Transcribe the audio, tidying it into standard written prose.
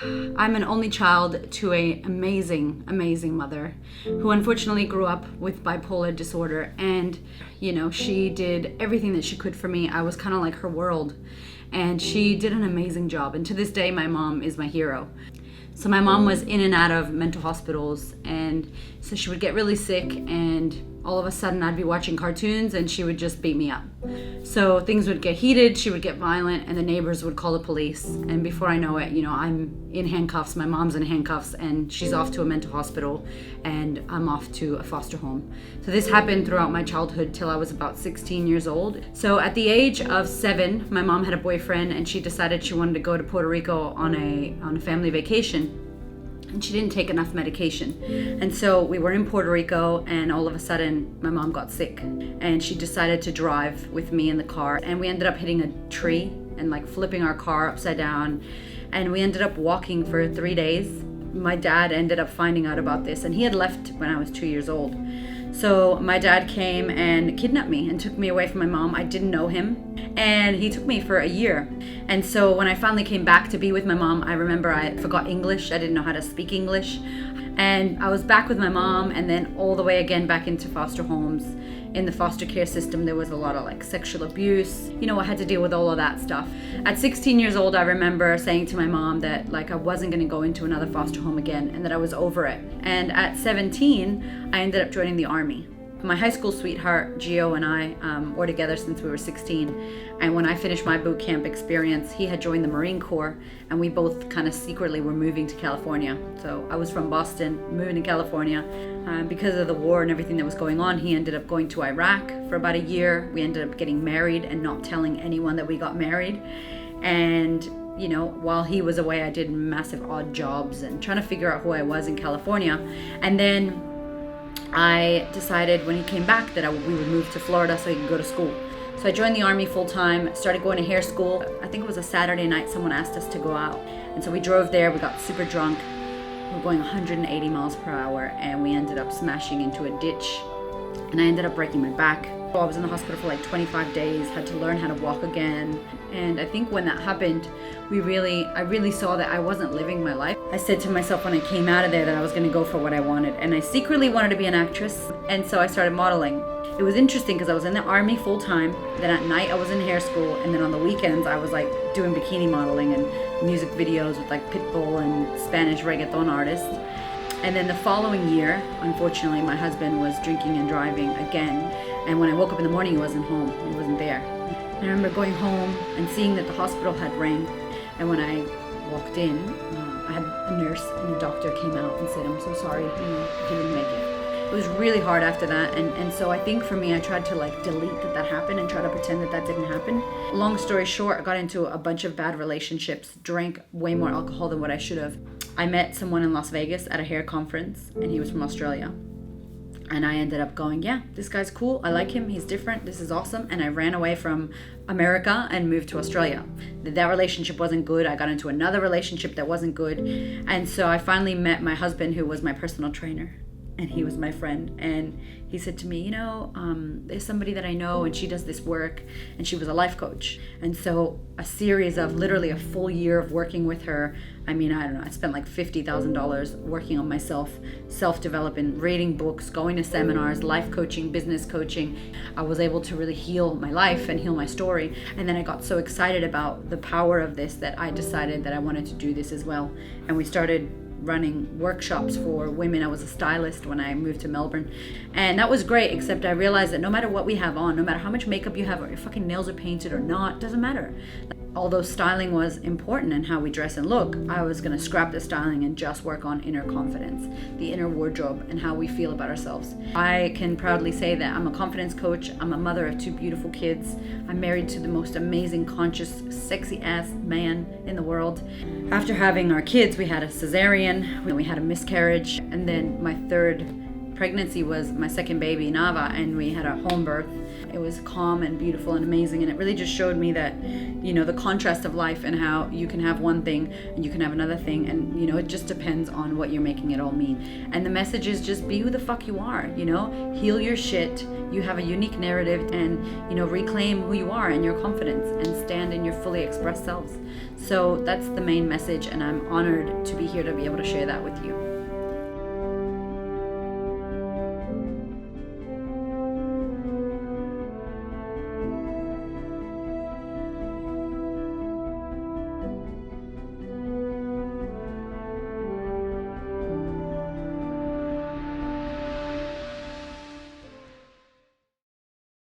I'm an only child to an amazing mother who unfortunately grew up with bipolar disorder. And, she did everything that she could for me. I was kind of like her world. And she did an amazing job. And to this day, my mom is my hero. So my mom was in and out of mental hospitals, and so she would get really sick, and all of a sudden I'd be watching cartoons and she would just beat me up. So things would get heated, she would get violent, and the neighbors would call the police. And before I know it, I'm in handcuffs, my mom's in handcuffs, and she's off to a mental hospital, and I'm off to a foster home. So this happened throughout my childhood till I was about 16 years old. So at the age of 7, my mom had a boyfriend, and she decided she wanted to go to Puerto Rico on a family vacation. And she didn't take enough medication. And so we were in Puerto Rico, and all of a sudden my mom got sick, and she decided to drive with me in the car, and we ended up hitting a tree and flipping our car upside down, and we ended up walking for 3 days. My dad ended up finding out about this, and he had left when I was 2 years old. So my dad came and kidnapped me and took me away from my mom. I didn't know him, and he took me for a year. And so when I finally came back to be with my mom, I remember I forgot English. I didn't know how to speak English. And I was back with my mom, and then all the way again back into foster homes. In the foster care system, there was a lot of sexual abuse. I had to deal with all of that stuff. At 16 years old, I remember saying to my mom that I wasn't going to go into another foster home again, and that I was over it. And at 17, I ended up joining the Army. My high school sweetheart, Gio, and I were together since we were 16. And when I finished my boot camp experience, he had joined the Marine Corps, and we both kind of secretly were moving to California. So I was from Boston, moving to California. Because of the war and everything that was going on, he ended up going to Iraq for about a year. We ended up getting married and not telling anyone that we got married. And while he was away, I did massive odd jobs and trying to figure out who I was in California. And then I decided when he came back that we would move to Florida so he could go to school. So I joined the Army full time, started going to hair school. I think it was a Saturday night, someone asked us to go out. And so we drove there, we got super drunk. We were going 180 miles per hour, and we ended up smashing into a ditch, and I ended up breaking my back. I was in the hospital for 25 days, had to learn how to walk again. And I think when that happened, I really saw that I wasn't living my life. I said to myself when I came out of there that I was going to go for what I wanted, and I secretly wanted to be an actress, and so I started modeling. It was interesting because I was in the Army full time, then at night I was in hair school, and then on the weekends I was doing bikini modeling and music videos with Pitbull and Spanish reggaeton artists. And then the following year, unfortunately, my husband was drinking and driving again. And when I woke up in the morning, he wasn't home. He wasn't there. And I remember going home and seeing that the hospital had rang. And when I walked in, I had a nurse and a doctor came out and said, "I'm so sorry, he didn't make it." It was really hard after that. And so I think for me, I tried to delete that happened and try to pretend that didn't happen. Long story short, I got into a bunch of bad relationships, drank way more alcohol than what I should have. I met someone in Las Vegas at a hair conference, and he was from Australia. And I ended up going, yeah, this guy's cool. I like him. He's different. This is awesome. And I ran away from America and moved to Australia. That relationship wasn't good. I got into another relationship that wasn't good. And so I finally met my husband, who was my personal trainer. And he was my friend, and he said to me, there's somebody that I know, and she does this work, and she was a life coach. And so a series of literally a full year of working with her, I don't know, I spent $50,000 working on myself, self-developing, reading books, going to seminars, life coaching, business coaching. I was able to really heal my life and heal my story. And then I got so excited about the power of this that I decided that I wanted to do this as well. And we started running workshops for women. I was a stylist when I moved to Melbourne, and that was great, except I realized that no matter what we have on, no matter how much makeup you have, or your fucking nails are painted or not, doesn't matter. Although styling was important in how we dress and look, I was going to scrap the styling and just work on inner confidence, the inner wardrobe, and how we feel about ourselves. I can proudly say that I'm a confidence coach. I'm a mother of 2 beautiful kids. I'm married to the most amazing, conscious, sexy ass man in the world. After having our kids, we had a cesarean, we had a miscarriage, and then my third pregnancy was my second baby, Nava, and we had a home birth. It was calm and beautiful and amazing, and it really just showed me that, you know, the contrast of life and how you can have one thing and you can have another thing, and, you know, it just depends on what you're making it all mean. And the message is just be who the fuck you are, you know, heal your shit. You have a unique narrative, and, you know, reclaim who you are and your confidence and stand in your fully expressed selves. So that's the main message, and I'm honored to be here to be able to share that with you.